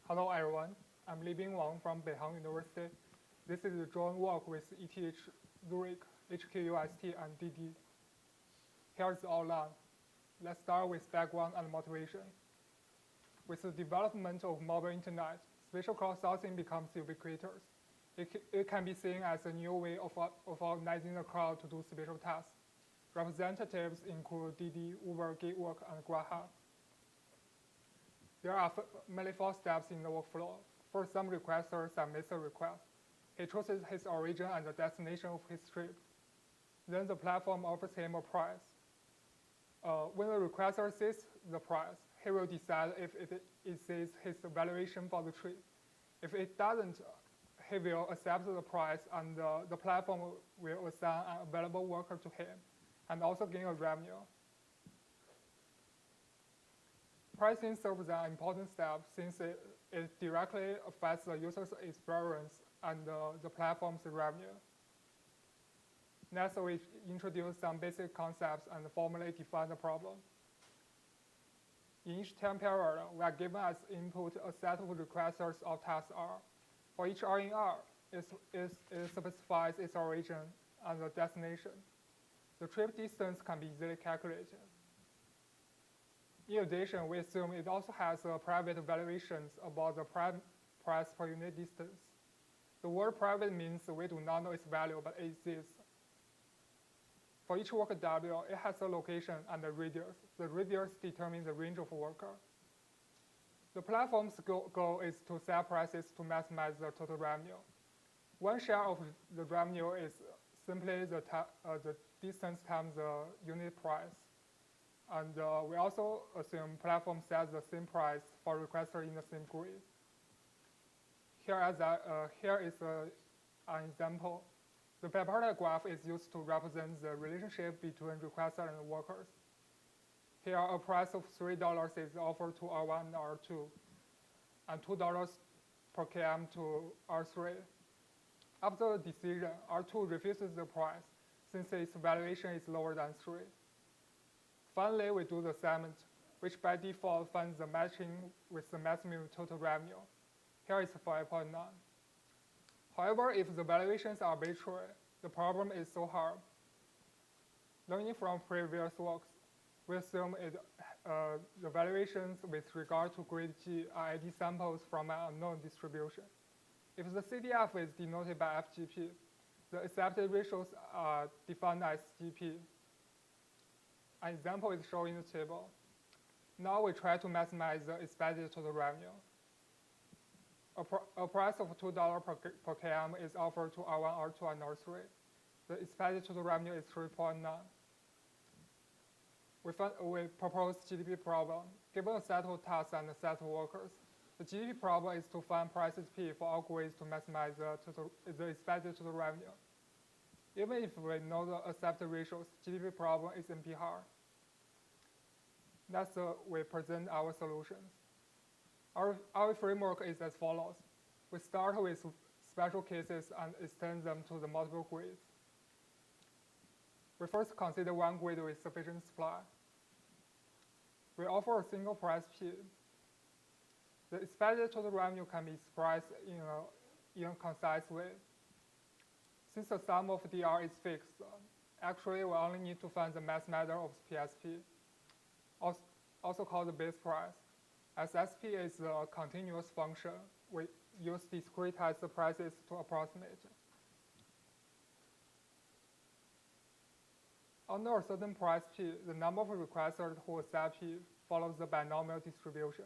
Hello everyone, I'm Libin Wang from Beihang University. This is a joint work with ETH Zurich, HKUST, and DD. Here's the outline. Let's start with background and motivation. With the development of mobile internet, spatial crowdsourcing becomes ubiquitous. It can be seen as a new way of organizing the crowd to do spatial tasks. Representatives include DD, Uber, Gitwork, and Graham. There are mainly 4 steps in the workflow. First, some requester submits a request. He chooses his origin and the destination of his trip. Then the platform offers him a price. When the requester sees the price, he will decide if it exceeds his valuation for the trip. If it doesn't, he will accept the price, and the platform will assign an available worker to him, and also gain a revenue. Pricing serves an important step since it directly affects the user's experience and the platform's revenue. Next, we introduce some basic concepts and formally define the problem. In each time period, we are given as input a set of requesters of task R. For each R in R, it specifies its origin and the destination. The trip distance can be easily calculated. In addition, we assume it also has private valuations about the price per unit distance. The word private means we do not know its value, but it exists. For each worker W, it has a location and a radius. The radius determines the range of a worker. The platform's goal is to set prices to maximize the total revenue. One share of the revenue is simply the distance times the unit price. And we also assume platform sets the same price for requester in the same grid. Here is an example. The bipartite graph is used to represent the relationship between requester and workers. Here, a price of $3 is offered to R1 and R2, and $2 per km to R3. After the decision, R2 refuses the price since its valuation is lower than 3. Finally, we do the assignment, which by default finds the matching with the maximum total revenue. Here is 5.9. However, if the valuations are arbitrary, the problem is so hard. Learning from previous works, we assume the valuations with regard to grid G are ID samples from an unknown distribution. If the CDF is denoted by FGP, the accepted ratios are defined as GP. An example is shown in the table. Now we try to maximize the expected total revenue. A price of $2 per km is offered to R1, R2, and R3. The expected total revenue is 3.9. We propose GDP problem. Given a set of tasks and a set of workers, the GDP problem is to find prices P for all grids to maximize the expected total revenue. Even if we know the accepted ratios, GDP problem is NP hard. Next, we present our solutions. Our framework is as follows. We start with special cases and extend them to the multiple grids. We first consider one grid with sufficient supply. We offer a single price P. The expected total revenue can be expressed in a concise way. Since the sum of DR is fixed, actually we only need to find the mass matter of PSP, also called the base price. As SP is a continuous function, we use discretized prices to approximate. Under a certain price P, the number of requesters who accept P follows the binomial distribution.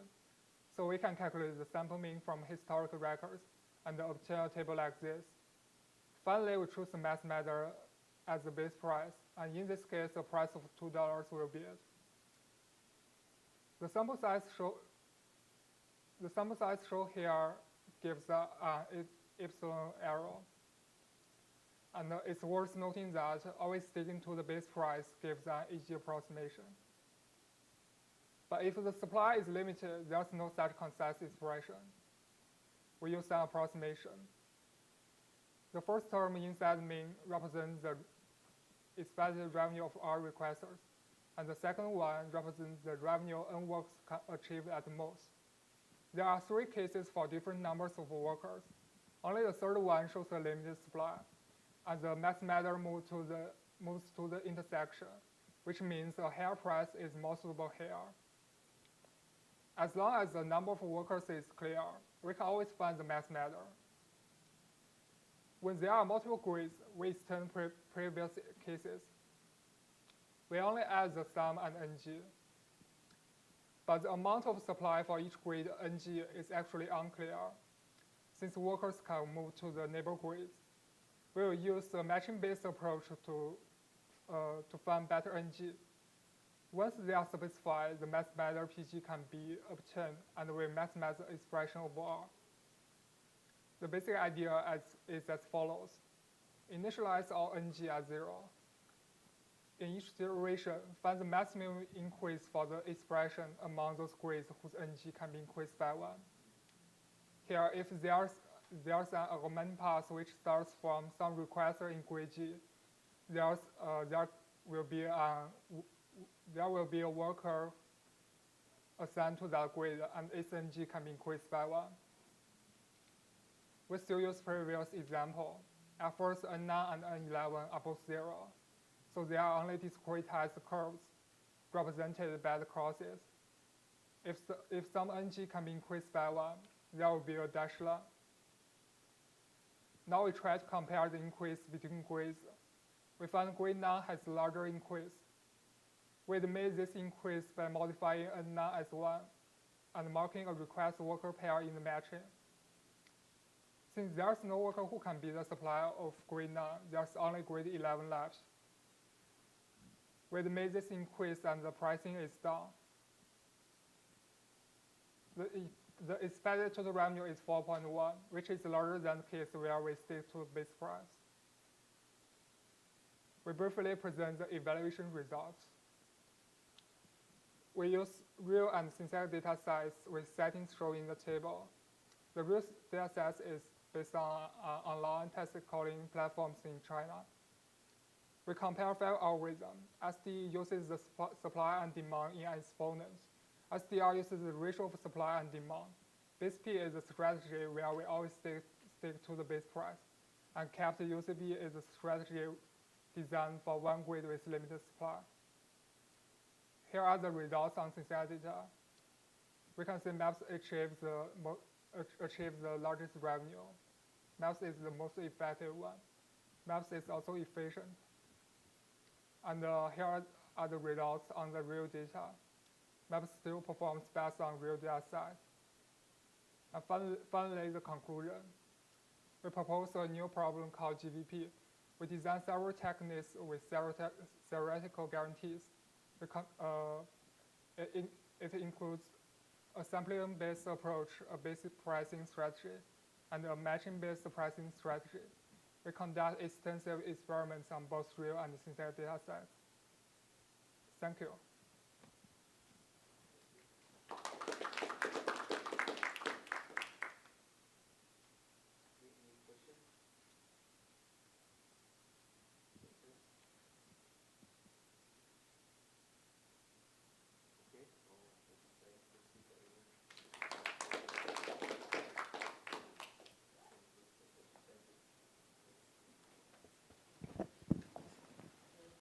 So we can calculate the sample mean from historical records and obtain a table like this. Finally, we choose the mass matter as the base price, and in this case, the price of $2 will be it. The sample size shown here gives an epsilon error. And it's worth noting that always sticking to the base price gives an easy approximation. But if the supply is limited, there's no such concise expression. We use an approximation. The first term inside mean represents the expected revenue of R requesters, and the second one represents the revenue N works achieved at most. There are 3 cases for different numbers of workers. Only the third one shows a limited supply, and the mass matter moves to the intersection, which means a higher price is more suitable here. As long as the number of workers is clear, we can always find the mass matter. When there are multiple grids, we extend previous cases. We only add the sum and ng. But the amount of supply for each grid ng is actually unclear, since workers can move to the neighbor grids. We will use the matching-based approach to find better ng. Once they are specified, the mass matter PG can be obtained, and we maximize the expression overall. The basic idea is as follows. Initialize all ng at 0. In each iteration, find the maximum increase for the expression among those grids whose ng can be increased by 1. Here, if there's an augmented path which starts from some requester in grid G, there will be a worker assigned to that grid, and its ng can be increased by 1. We still use previous example. At first, N9 and N11 are both 0, so they are only discretized curves represented by the crosses. If some ng can be increased by 1, there will be a dashed line. Now we try to compare the increase between grids. We find grid 9 has a larger increase. We made this increase by modifying N9 as 1 and marking a request worker pair in the matching. Since there's no worker who can be the supplier of grid 9, there's only grid 11 left. We made this increase and the pricing is down. The expected total revenue is 4.1, which is larger than the case where we stick to base price. We briefly present the evaluation results. We use real and synthetic data sets with settings shown in the table. The real data set is based on online test calling platforms in China. We compare 5 algorithms. SDE uses the supply and demand in exponents. SDR uses the ratio of supply and demand. Base P is a strategy where we always stick to the base price. And capped UCB is a strategy designed for one grid with limited supply. Here are the results on synthetic data. We can see MAPS achieves the largest revenue. MAPS is the most effective one. MAPS is also efficient. And here are the results on the real data. MAPS still performs best on real data sets. And finally, the conclusion. We propose a new problem called GVP. We designed several techniques with theoretical guarantees. It includes a sampling-based approach, a basic pricing strategy, and a matching-based pricing strategy. We conduct extensive experiments on both real and synthetic data sets. Thank you.